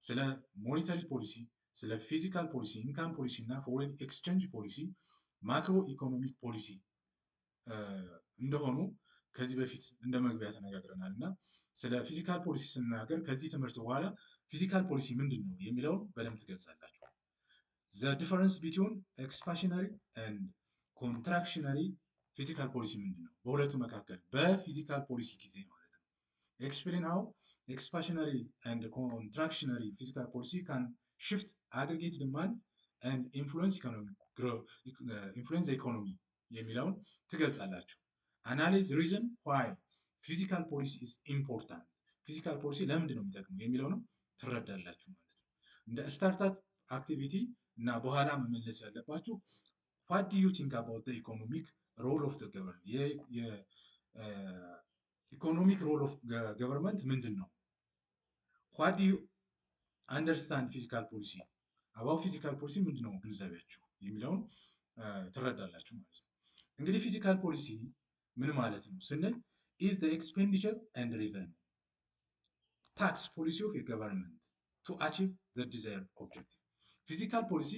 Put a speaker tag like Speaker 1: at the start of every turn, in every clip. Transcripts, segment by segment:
Speaker 1: ስለ ሞኔታሪ ፖሊሲ፣ ስለ ፊዚካል ፖሊሲ፣ ኢንካም ፖሊሲ እና ፎሬን ኤክስቼንጅ ፖሊሲ፣ ማክሮ ኢኮኖሚክ ፖሊሲ እንደሆኑ ከዚህ በፊት እንደ መግቢያ ተነጋግረናል እና ስለ ፊዚካል ፖሊሲ ስንናገር ከዚህ ትምህርት በኋላ ፊዚካል ፖሊሲ ምንድን ነው የሚለውን በደንብ ትገልጻላችሁ። the difference between expansionary and contractionary physical policy ምንድን ነው? በሁለቱ መካከል በፊዚካል ፖሊሲ ጊዜ ማለት ነው። explain how expansionary and contractionary physical policy can shift aggregate demand and influence economic growth, influence the economy የሚለውን ትገልጻላችሁ። analyze reason why physical policy is important ፊዚካል ፖሊሲ ለምንድን ነው የሚጠቅመው የሚለውንም ትረዳላችሁ ማለት ነው። እንደ ስታርታፕ አክቲቪቲ እና በኋላ መመለስ ያለባችሁ what do you think about the economic role of the government የኢኮኖሚክ ሮል ኦፍ ገቨርንመንት ምንድን ነው? what do you understand physical policy about physical policy ምንድን ነው ግንዛቤያችሁ የሚለውን ትረዳላችሁ ማለት ነው። እንግዲህ ፊዚካል ፖሊሲ ምን ማለት ነው ስንል is the expenditure and revenue tax policy of a government to achieve the desired objective ፊዚካል ፖሊሲ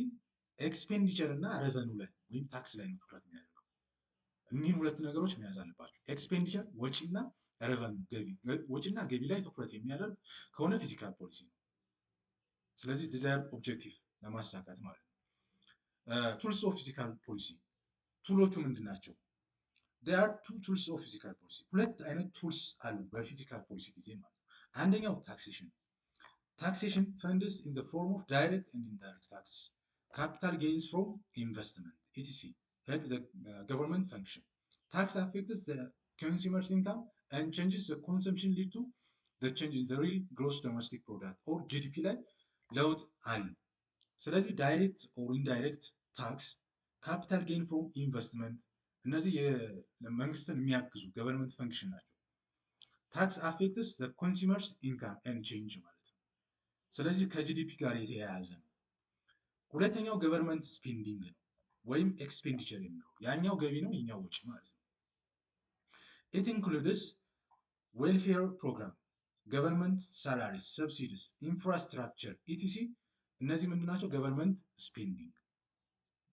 Speaker 1: ኤክስፔንዲቸር እና ረቨኑ ላይ ወይም ታክስ ላይ ነው ትኩረት የሚያደርገው። እኒህን ሁለት ነገሮች መያዝ አለባቸው። ኤክስፔንዲቸር ወጪና ረቨኑ ገቢ፣ ወጪና ገቢ ላይ ትኩረት የሚያደርግ ከሆነ ፊዚካል ፖሊሲ ነው። ስለዚህ ዲዛይር ኦብጀክቲቭ ለማሳካት ማለት ነው። ቱልስ ኦፍ ፊዚካል ፖሊሲ ቱሎቹ ምንድን ናቸው? there are two tools of physical policy ሁለት አይነት ቱልስ አሉ በፊዚካል ፖሊሲ ጊዜ ማለት ነው። አንደኛው ታክሴሽን funds in the form of direct and indirect taxes capital gains from investment etc help the government function tax affects the consumer's income and changes the consumption lead to the change in the real gross domestic product or GDP ላይ ለውጥ አለ። ስለዚህ ዳይሬክት ኦር ኢንዳይሬክት ታክስ ካፒታል ጌን ፍሮም ኢንቨስትመንት እነዚህ መንግስትን የሚያግዙ ገቨርንመንት ፈንክሽን ናቸው። ታክስ አፌክትስ ዘ ኮንሱመርስ ኢንካም ኤንድ ቼንጅ ማለት ነው። ስለዚህ ከጂዲፒ ጋር የተያያዘ ነው። ሁለተኛው ገቨርንመንት ስፔንዲንግ ነው ወይም ኤክስፔንዲቸር የሚለው ያኛው ገቢ ነው የኛው ወጪ ማለት ነው። ኢት ኢንክሉድስ ዌልፌር ፕሮግራም ገቨርንመንት ሳላሪስ ሰብሲዲስ ኢንፍራስትራክቸር ኢቲሲ እነዚህ ምንድናቸው? ገቨርንመንት ስፔንዲንግ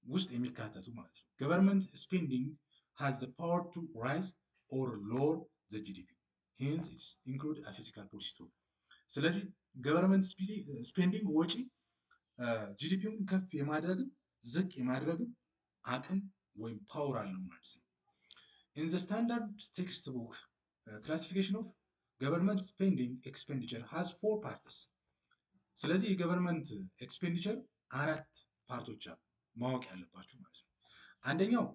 Speaker 1: ውስጥ የሚካተቱ ማለት ነው። ገቨርንመንት ስፔንዲንግ has the power to rise or lower the GDP hence it's include a fiscal policy too ስለዚህ ገቨርንመንት ስፔንዲንግ ወጪ ጂዲፒውን ከፍ የማድረግም ዝቅ የማድረግም አቅም ወይም ፓወር አለው ማለት ነው። in the standard textbook classification of government spending expenditure has 4 parts ስለዚህ የገቨርንመንት ኤክስፔንዲቸር 4 ፓርቶች አሉ ማወቅ ያለባችሁ ማለት ነው። አንደኛው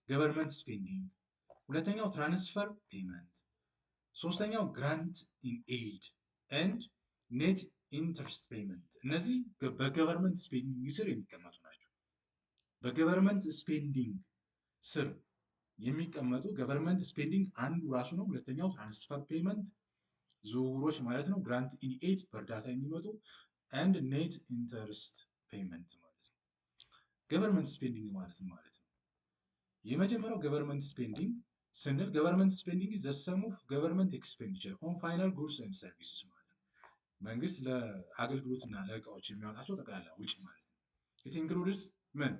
Speaker 1: ገቨርንመንት ስፔንዲንግ፣ ሁለተኛው ትራንስፈር ፔመንት፣ ሶስተኛው ግራንት ኢን ኤድ ኤንድ ኔት ኢንተረስት ፔመንት እነዚህ በገቨርንመንት ስፔንዲንግ ስር የሚቀመጡ ናቸው። በገቨርንመንት ስፔንዲንግ ስር የሚቀመጡ ገቨርንመንት ስፔንዲንግ አንዱ ራሱ ነው። ሁለተኛው ትራንስፈር ፔመንት ዝውውሮች ማለት ነው። ግራንት ኢን ኤድ በእርዳታ የሚመጡ ኤንድ ኔት ኢንተረስት ፔመንት ማለት ነው። ገቨርንመንት ስፔንዲንግ ማለት ነው። የመጀመሪያው ገቨርንመንት ስፔንዲንግ ስንል ገቨርንመንት ስፔንዲንግ ዘ ሰም ኦፍ ገቨርንመንት ኤክስፔንዲቸር ኦን ፋይናል ጉድስ ኤንድ ሰርቪስስ ማለት ነው። መንግስት ለአገልግሎትና ለእቃዎች የሚያወጣቸው ጠቅላላ ወጪ ማለት ነው። ኢት ኢንክሉድስ ምን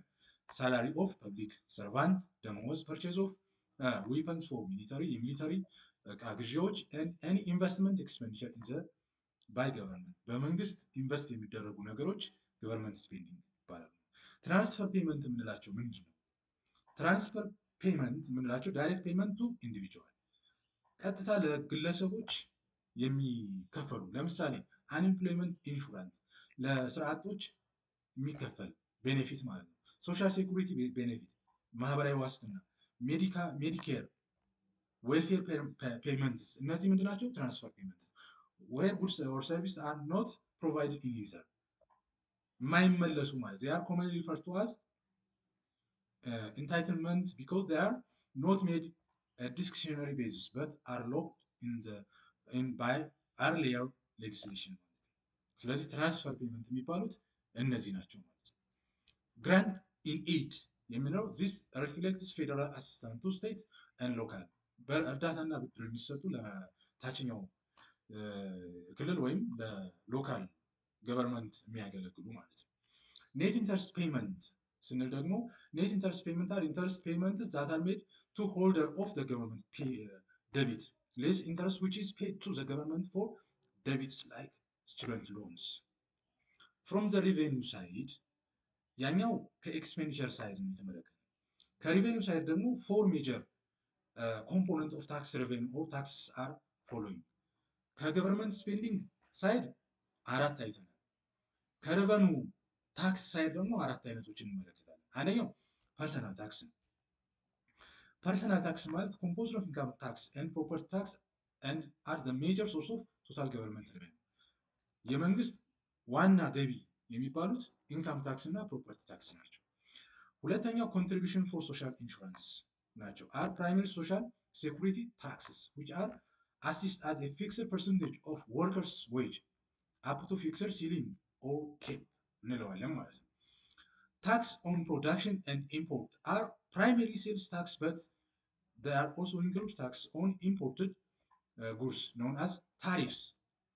Speaker 1: ሳላሪ ኦፍ ፐብሊክ ሰርቫንት፣ ደመወዝ፣ ፐርቼዝ ኦፍ ዌፐንስ ፎር ሚሊተሪ የሚሊተሪ እቃ ግዢዎች ኤኒ ኢንቨስትመንት ኤክስፔንዲቸር ኢን ዘ ባይ ገቨርንመንት በመንግስት ኢንቨስት የሚደረጉ ነገሮች ገቨርንመንት ስፔንዲንግ ይባላሉ። ትራንስፈር ፔመንት የምንላቸው ምንድን ነው? ትራንስፈር ፔመንት የምንላቸው ዳይሬክት ፔመንት ቱ ኢንዲቪጁዋል ቀጥታ ለግለሰቦች የሚከፈሉ ለምሳሌ አንኤምፕሎይመንት ኢንሹራንስ ለስራ አጦች የሚከፈል ቤኔፊት ማለት ነው። ሶሻል ሴኩሪቲ ቤኔፊት ማህበራዊ ዋስትና፣ ሜዲኬር፣ ዌልፌር ፔመንትስ እነዚህ ምንድናቸው? ትራንስፈር ፔመንት where goods or services are not provided in user የማይመለሱ ማለት they are commonly referred to as entitlement because they are not made a discretionary basis but are locked in by earlier legislation ማለት ነው። ስለዚህ ትራንስፈር ፔመንት የሚባሉት እነዚህ ናቸው ማለት ነው። ግራንት ኢን ኤድ የሚለው this reflects federal assistance to states and local በእርዳታና ብድር የሚሰጡ ለታችኛው ክልል ወይም ለሎካል ገቨርንመንት የሚያገለግሉ ማለት ነው። ኔት ኢንተረስት ፔይመንት ስንል ደግሞ ኔት ኢንተረስት ፔይመንት አር ኢንተረስት ፔይመንት ዛት አር ሜድ ቱ ሆልደር ኦፍ ዘ ገቨርንመንት ደቢት ሌስ ኢንተረስት ዊች ኢዝ ፔድ ቱ ዘ ገቨርንመንት ፎር ደቢትስ ላይክ ስቱደንት ሎንስ። ፍሮም ዘ ሪቬኒው ሳይድ ያኛው ከኤክስፔንዲቸር ሳይድ ነው የተመለከተ። ከሪቬኒው ሳይድ ደግሞ ፎር ሜጀር ኮምፖነንት ኦፍ ታክስ ሬቬኒው ኦር ታክስ አር ፎሎዊንግ። ከገቨርንመንት ስፔንዲንግ ሳይድ አራት አይተናል። ከሬቨኑ ታክስ ሳይድ ደግሞ አራት አይነቶችን እንመለከታለን። አንደኛው ፐርሰናል ታክስ ነው። ፐርሰናል ታክስ ማለት ኮምፖዝድ ኦፍ ኢንካም ታክስ ኤንድ ፕሮፐርቲ ታክስ ኤንድ አር ዘ ሜጀር ሶርስ ኦፍ ቶታል ገቨርንመንት ሬቬኒው። የመንግስት ዋና ገቢ የሚባሉት ኢንካም ታክስ እና ፕሮፐርቲ ታክስ ናቸው። ሁለተኛው ኮንትሪቢሽን ፎር ሶሻል ኢንሹራንስ ናቸው። አር ፕራይመሪ ሶሻል ሴኩሪቲ ታክስስ ዊች አር አሲስት አዝ ኤ ፊክስድ ፐርሰንቴጅ ኦፍ ወርከርስ ዌጅ አፕ ቱ ፊክስድ ሲሊንግ ኦር ኬፕ እንለዋለን ማለት ነው። ታክስ ኦን ፕሮዳክሽን ኤንድ ኢምፖርት አር ፕራይመሪ ሴልስ ታክስ በት they are also include tax on imported goods known as tariffs.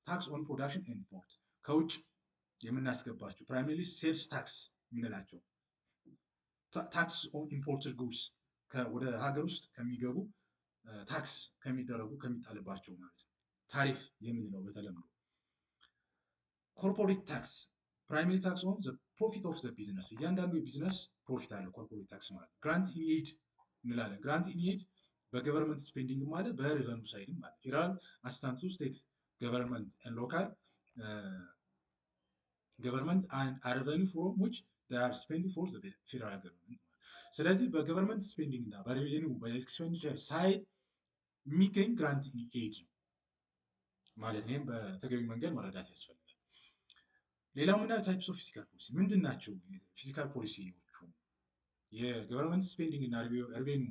Speaker 1: ታክስ ኦን ፕሮዳክሽን ኤንድ ኢምፖርት ከውጭ የምናስገባቸው ፕራይመሪ ሴልስ ታክስ የምንላቸው፣ ታክስ ኦን ኢምፖርትድ ጉድስ ወደ ሀገር ውስጥ ከሚገቡ ታክስ ከሚደረጉ ከሚጣልባቸው ማለት ነው። ታሪፍ የምንለው በተለምዶ። ኮርፖሬት ታክስ ፕራይመሪ ታክስ ኦን ዘ ፕሮፊት ኦፍ ዘ ቢዝነስ፣ እያንዳንዱ የቢዝነስ ፕሮፊት አለ ኮርፖሬት ታክስ ማለት። ግራንት ኢን ኤድ እንላለን። ግራንት ኢን ኤድ በገቨርንመንት ስፔንዲንግ ማለት በሬቨኑ ሳይድም ማለት ፌዴራል አሲስታንስ ቱ ስቴት ገቨርንመንት ኤንድ ሎካል ገቨርንመንት አር ሬቨኑ ፍሮም ዊች they are spending for the ፌዴራል ገቨርንመንት። ስለዚህ በገቨርንመንት ስፔንዲንግ እና በሬቬኑ በኤክስፔንዲቸር ሳይድ የሚገኝ ግራንት ኢን ኤድ ነው ማለት ነው። በተገቢ መንገድ መረዳት ያስፈልጋል። ሌላው ምናየው ታይፕስ ኦፍ ፊስካል ፖሊሲ ምንድን ናቸው? ፊስካል ፖሊሲዎቹ የገቨርንመንት ስፔንዲንግ እና ሬቬኑ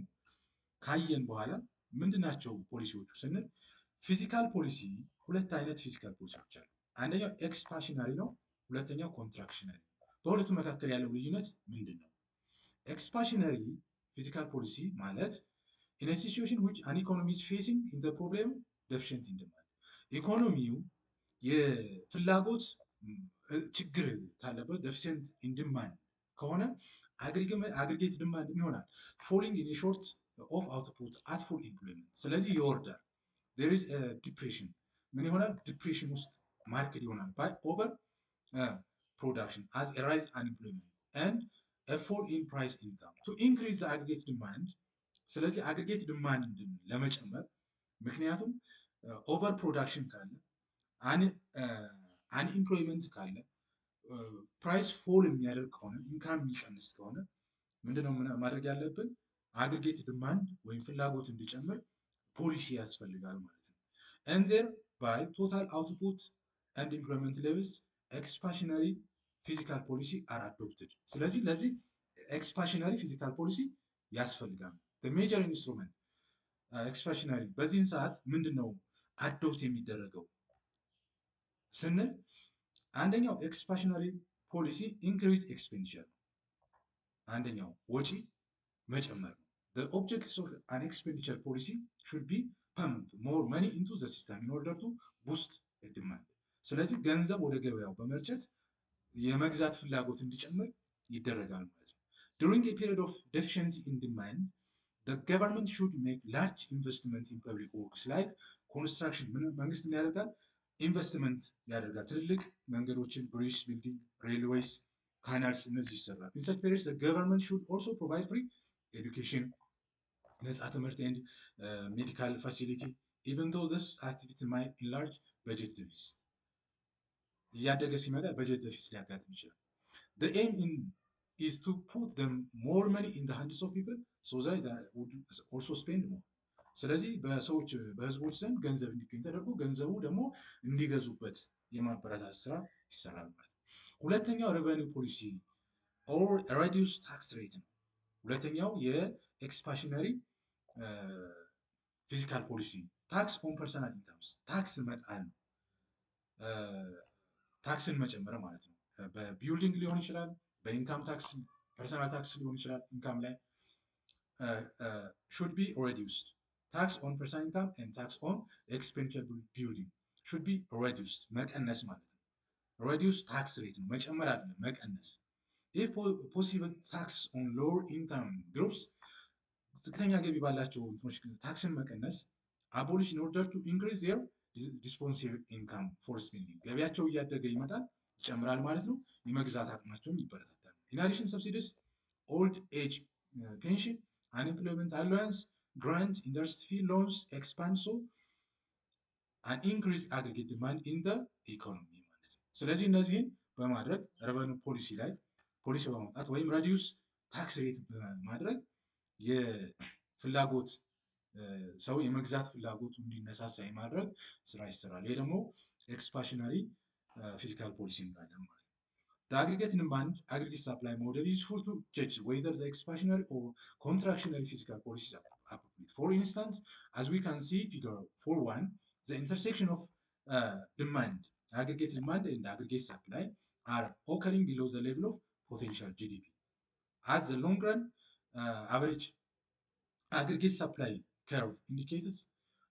Speaker 1: ካየን በኋላ ምንድን ናቸው ፖሊሲዎቹ ስንል፣ ፊስካል ፖሊሲ ሁለት አይነት ፊስካል ፖሊሲዎች አሉ። አንደኛው ኤክስፓንሽነሪ ነው፣ ሁለተኛው ኮንትራክሽነሪ። በሁለቱ መካከል ያለው ልዩነት ምንድን ነው? ኤክስፓንሽነሪ ፊስካል ፖሊሲ ማለት ኢን ኤ ሲቹዌሽን ዊች አን ኢኮኖሚ ኢዝ ፌሲንግ ኢን ዘ ፕሮብሌም ደፊሽንት ኢን ዲማንድ፣ ኢኮኖሚው የፍላጎት ችግር ካለበት ደፊሽንት ኢን ዲማንድ ከሆነ አግሪጌት ዲማንድ ይሆናል ፎሊንግ ኢን ሾርት ኦፍ አውትፑት አት ፉል ኢምፕሎይመንት። ስለዚህ ይወርዳል። ዜር ኢዝ ዲፕሬሽን ምን ይሆናል? ዲፕሬሽን ውስጥ ማርኬት ይሆናል ባይ ኦቨር ፕሮዳክሽን አዝ ኤ ራይዝ አንኤምፕሎይመንት ኤንድ ኤ ፎል ኢን ፕራይስ ኢንካም ቱ ኢንክሪዝ ዘ አግሪጌት ዲማንድ። ስለዚህ አግሪጌት ዲማንድን ለመጨመር ምክንያቱም ኦቨር ፕሮዳክሽን ካለ አንኤምፕሎይመንት ካለ ፕራይስ ፎል የሚያደርግ ከሆነ ኢንካም የሚቀንስ ከሆነ ምንድነው ማድረግ ያለብን? አግሪጌት ዲማንድ ወይም ፍላጎት እንዲጨምር ፖሊሲ ያስፈልጋል ማለት ነው። and thereby total output and employment levels expansionary fiscal policy are adopted። ስለዚህ ለዚህ ኤክስፓንሽነሪ ፊዚካል ፖሊሲ ያስፈልጋል። the major instrument ኤክስፓንሽነሪ በዚህን ሰዓት ምንድነው አዶፕት የሚደረገው ስንል፣ አንደኛው ኤክስፓንሽነሪ ፖሊሲ ኢንክሪዝ ኤክስፔንዲቸር ነው። አንደኛው ወጪ መጨመር ነው። the objectives of an expenditure policy should be pump more money into the system in order to boost the demand። ስለዚህ ገንዘብ ወደ ገበያው በመርጨት የመግዛት ፍላጎት እንዲጨምር ይደረጋል ማለት ነው። during a period of deficiency in demand the government should make large investment in public works like construction። መንግስት ያደርጋል ኢንቨስትመንት ያደርጋል። ትልልቅ መንገዶችን፣ ብሪጅ ቢልዲንግ፣ ሬልዌይስ፣ ካናልስ እነዚህ ይሰራል። in such periods the government should also provide free education ነፃ ትምህርት ኤንድ ሜዲካል ፋሲሊቲ ኢቨን ዶ ዚስ አክቲቪቲ ማይ ኢንላርጅ በጀት ዴፊሲት። እያደገ ሲመጣ በጀት ዴፊሲት ሊያጋጥም ይችላል። the aim is to put them more money in the hands of people so that they would also spend more። ስለዚህ በህዝቦች ዘንድ ገንዘብ እንዲገኝ ተደርጎ ገንዘቡ ደግሞ እንዲገዙበት የማበረታት ስራ ይሰራል ማለት ነው። ሁለተኛው ሬቨኒው ፖሊሲ ኦር ሬዲዩስ ታክስ ሬት ነው። ሁለተኛው የኤክስፓንሽነሪ ፊስካል ፖሊሲ ታክስ ኦን ፐርሰናል ኢንካምስ፣ ታክስ መጣል ነው። ታክስን መጨመር ማለት ነው። በቢልዲንግ ሊሆን ይችላል፣ በኢንካም ታክስ ፐርሰናል ታክስ ሊሆን ይችላል። ኢንካም ላይ should be reduced። ታክስ ኦን ፐርሰናል ኢንካም ኤንድ ታክስ ኦን ኤክስፔንዲቸር ቢልዲንግ should be reduced መቀነስ ማለት ነው። reduce ታክስ ሬት ነው መጨመር አይደለም መቀነስ። if possible tax on lower income groups ዝቅተኛ ገቢ ባላቸው እንትኖች ታክስን መቀነስ abolish in order to increase their disposable income for spending ገቢያቸው እያደገ ይመጣል ይጨምራል ማለት ነው። የመግዛት አቅማቸውን ይበረታታል። in addition subsidies old age pension unemployment allowance grant interest free loans expand so an increase aggregate demand in the economy ማለት ነው። ስለዚህ እነዚህን በማድረግ ረቨኑ ፖሊሲ ላይ ፖሊሲ በማውጣት ወይም ሬዲዩስ ታክስ ሬት በማድረግ የፍላጎት ሰው የመግዛት ፍላጎቱ እንዲነሳሳ የማድረግ ስራ ይሰራል። ይሄ ደግሞ ኤክስፓንሽነሪ ፊስካል ፖሊሲ እንላለን ማለት ነው። The aggregate demand aggregate supply model is useful to judge whether the expansionary or contractionary fiscal policies are appropriate. For instance, as we can see figure 4.1, the intersection of demand, aggregate demand and aggregate supply are occurring below the level of potential GDP. As the long run average aggregate supply curve indicates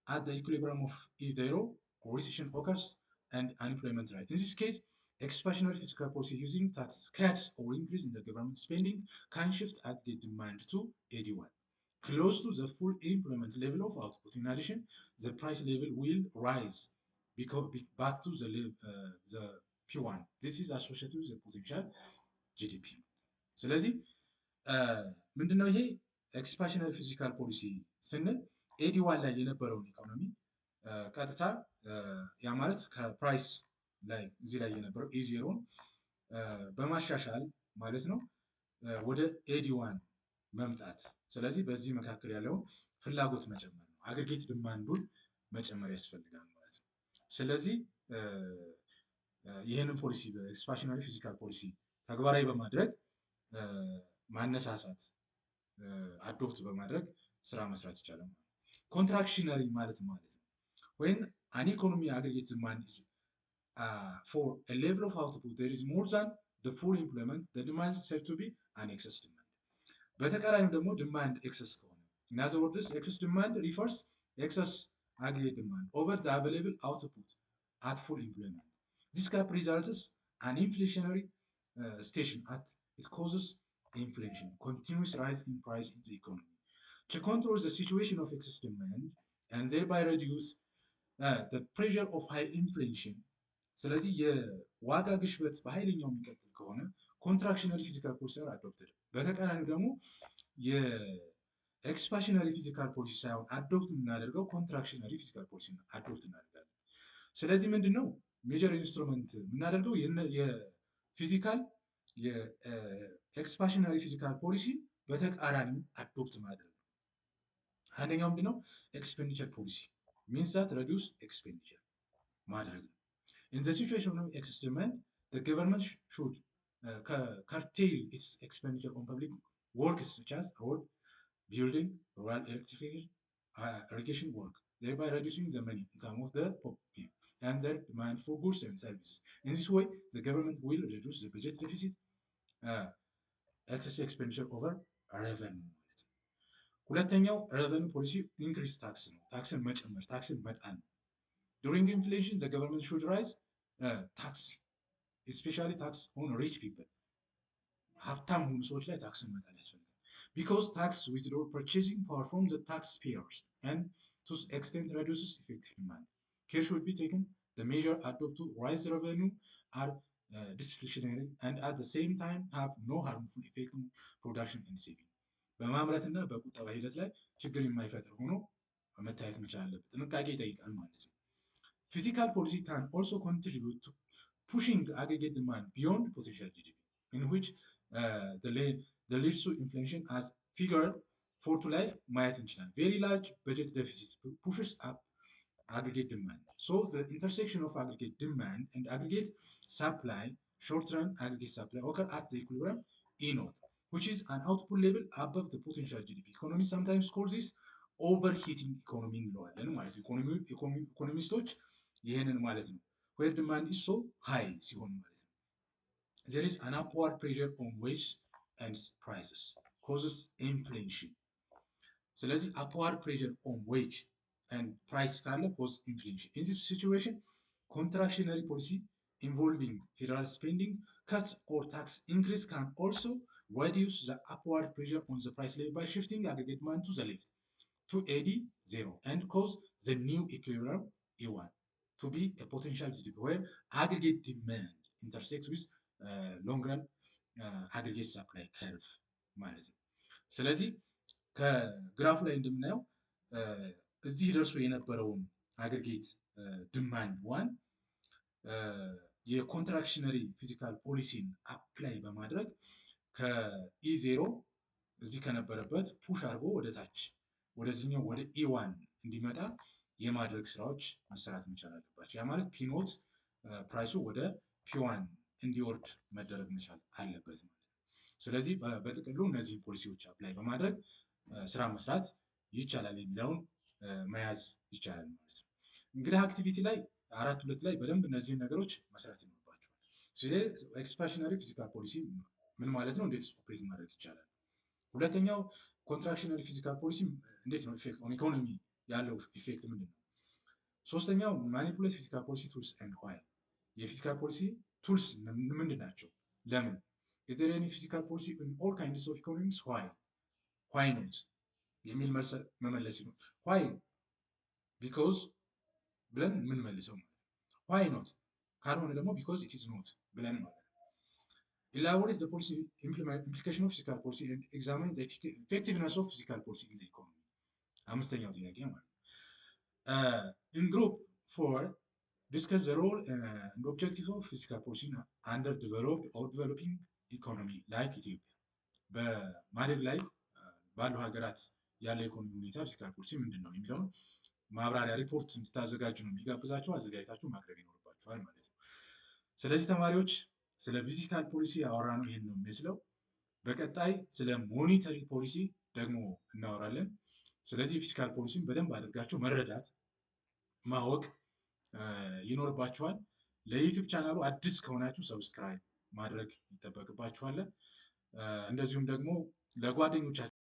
Speaker 1: at the equilibrium of zero or recession occurs and unemployment rate. In this case, expansionary fiscal policy using tax cuts or increase in the government spending can shift aggregate demand to 81, close to the full employment level of output. In addition, the price level will rise back to the P1. This is associated with the potential GDP. ስለዚህ ምንድነው ይሄ ኤክስፓንሽነሪ ፊስካል ፖሊሲ ስንል ኤዲ1 ላይ የነበረውን ኢኮኖሚ ቀጥታ ያ ማለት ከፕራይስ ላይ እዚህ ላይ የነበረው ኤ0ን በማሻሻል ማለት ነው ወደ ኤዲ1 መምጣት። ስለዚህ በዚህ መካከል ያለውን ፍላጎት መጨመር ነው። አግሪጌት ዲማንዱን መጨመር ያስፈልጋል ማለት ነው። ስለዚህ ይህንን ፖሊሲ በኤክስፓንሽነሪ ፊስካል ፖሊሲ ተግባራዊ በማድረግ ማነሳሳት አዶፕት በማድረግ ስራ መስራት ይቻላል። ኮንትራክሽነሪ ማለት ነው when an economy aggregate demand is for a level of output there is more than the full employment, the demand is said to be an excess demand. በተቃራኒው ደግሞ demand excess ከሆነ in other words excess demand refers excess aggregate demand over the available output at full employment. This gap results an inflationary station at it causes inflation, continuous rise in price in the economy. To control the situation of excess demand and thereby reduce the pressure of high inflation, ስለዚህ የዋጋ ግሽበት በኃይለኛው የሚቀጥል ከሆነ ኮንትራክሽነሪ ፊዚካል ፖሊሲ አዶፕትድ፣ በተቃራኒው ደግሞ የኤክስፓንሽነሪ ፊዚካል ፖሊሲ ሳይሆን አዶፕት የምናደርገው ኮንትራክሽነሪ ፊዚካል ፖሊሲ አዶፕት እናደርጋለን። ስለዚህ ምንድነው ሜጀር ኢንስትሩመንት የምናደርገው የፊዚካል የኤክስፓንሽነሪ ፊዚካል ፖሊሲ በተቃራኒው አዶፕት ማድረግ ነው። አንደኛው ምንድነው ኤክስፔንዲቸር ፖሊሲ means that reduce expenditure ማድረግ ነው። In the situation of excess demand, the government should curtail its expenditure on public works such as road building, rural electrification, irrigation work, thereby reducing the money income of the people and their demand for goods and services. In this way, the government will reduce the budget deficit, excess expenditure over revenue. ሁለተኛው ረቨኑ ፖሊሲ ኢንክሪስ ታክስ ነው። ታክስን መጨመር፣ ታክስን መጣል ነው። ዱሪንግ ኢንፍሌሽን ዘ ገቨርንመንት ሹድ ራይዝ ታክስ ስፔሻሊ ታክስ ኦን ሪች ፒፕል፣ ሀብታም የሆኑ ሰዎች ላይ ታክስን መጣል ያስፈልጋል። ቢኮዝ ታክስ ዊዝድሮ ፐርቼዚንግ ፓወር ፍሮም ዘ ታክስ ፔየርስ ኤንድ ቱ ኤክስቴንት ሬዱስስ ኢፌክቲቭ ዲማንድ። ኬር ሹድ ቢ ቴክን ዘ ሜዥር አዶፕት ቱ ራይዝ ረቨኑ አር discretionary and at the same time have no harmful effect on production and saving. በማምረትና በቁጠባ ሂደት ላይ ችግር የማይፈጥር ሆኖ መታየት መቻል አለበት። ጥንቃቄ ይጠይቃል ማለት ነው። ፊዚካል ፖሊሲ ካን ኦልሶ ኮንትሪቢዩት ቱ ፑሽንግ አግሪጌት ዲማንድ ቢዮንድ ፖቴንሻል ጂዲፒ ኢን ዊች ዘ ሊድስ ቱ ኢንፍሌሽን አዝ ፊገር 4 ላይ ማየት እንችላለን። ቬሪ ላርጅ በጀት ዴፊሲት ፑሽስ አፕ aggregate demand. So the intersection of aggregate demand and aggregate supply, short-run aggregate supply occur at the equilibrium E0, which is an output level above the potential GDP. Economists sometimes call this overheating economy እንለዋለን ማለት ነው። ኢኮኖሚስቶች ይህንን ማለት ነው። where demand is so high ሲሆን ማለት ነው። there is an upward pressure on wage and prices causes inflation. ስለዚህ upward pressure on wage and price ካለ cause inflation. In this situation, contractionary policy involving federal spending, cuts or tax increase can also reduce the upward pressure on the price level by shifting aggregate demand to the left to AD0 and cause the new equilibrium E1 to be a potential GDP where aggregate demand intersects with long run aggregate supply curve ማለት ነው። ስለዚህ ከግራፍ ላይ እንደምናየው እዚህ ደርሶ የነበረውን አግሪጌት ዲማንድ ዋን የኮንትራክሽነሪ ፊዚካል ፖሊሲን አፕላይ በማድረግ ከኢ0 እዚህ ከነበረበት ፑሽ አድርጎ ወደ ታች ወደዚህኛው ወደ ኢዋን እንዲመጣ የማድረግ ስራዎች መሰራት መቻል አለባቸው። ያ ማለት ፒኖት ፕራይሱ ወደ ፒዋን እንዲወርድ መደረግ መቻል አለበት ማለት ነው። ስለዚህ በጥቅሉ እነዚህ ፖሊሲዎች አፕላይ በማድረግ ስራ መስራት ይቻላል የሚለውን መያዝ ይቻላል ማለት ነው። እንግዲህ አክቲቪቲ ላይ 4.2 ላይ በደንብ እነዚህን ነገሮች መስራት ይኖርባቸዋል። ስለዚህ ኤክስፓንሽነሪ ፊዚካል ፖሊሲ ምን ማለት ነው? እንዴት ኦፕሬት ማድረግ ይቻላል? ሁለተኛው ኮንትራክሽነሪ ፊዚካል ፖሊሲ እንዴት ነው ኢፌክት ኦን ኢኮኖሚ ያለው ኢፌክት ምንድን ነው? ሶስተኛው ማኒፑሌት ፊዚካል ፖሊሲ ቱልስ ኤንድ ዋይ የፊዚካል ፖሊሲ ቱልስ ምንድን ናቸው? ለምን? ኢዝ ዜር ኤኒ ፊዚካል ፖሊሲ ኢን ኦል ካይንድስ ኦፍ ኢኮኖሚክስ? ዋይ ኖት የሚል መልስ መመለስ ነው። ዋይ ቢኮዝ ብለን የምንመልሰው ማለት ነው። ዋይ ኖት ካልሆነ ደግሞ ቢኮዝ ኢት ኢዝ ኖት ብለን ማለት ነው። ኢላቦሬት ዘ ፖሊሲ ኢምፕሊኬሽን ኦፍ ፊዚካል ፖሊሲ ኤንድ ኤግዛሚን ዘ ኢፌክቲቭነስ ኦፍ ፊዚካል ፖሊሲ ኢን ዘ ኢኮኖሚ። አምስተኛው ጥያቄ ማለት ነው። ኢን ግሩፕ 4 ዲስከስ ዘ ሮል ኤንድ ኦብጀክቲቭ ኦፍ ፊዚካል ፖሊሲ አንደር ዲቨሎፕድ ኦር ዲቨሎፒንግ ኢኮኖሚ ላይክ ኢትዮጵያ። በማደግ ላይ ባሉ ሀገራት ያለ ኢኮኖሚ ሁኔታ ፊዚካል ፖሊሲ ምንድን ነው የሚለውን ማብራሪያ ሪፖርት እንድታዘጋጁ ነው የሚጋብዛችሁ። አዘጋጅታችሁ ማቅረብ ይኖርባችኋል ማለት ነው። ስለዚህ ተማሪዎች ስለ ፊዚካል ፖሊሲ ያወራነው ይህን ነው የሚመስለው። በቀጣይ ስለ ሞኔተሪ ፖሊሲ ደግሞ እናወራለን። ስለዚህ ፊዚካል ፖሊሲን በደንብ አድርጋችሁ መረዳት ማወቅ ይኖርባችኋል። ለዩቲዩብ ቻናሉ አዲስ ከሆናችሁ ሰብስክራይብ ማድረግ ይጠበቅባችኋል። እንደዚሁም ደግሞ ለጓደኞቻችሁ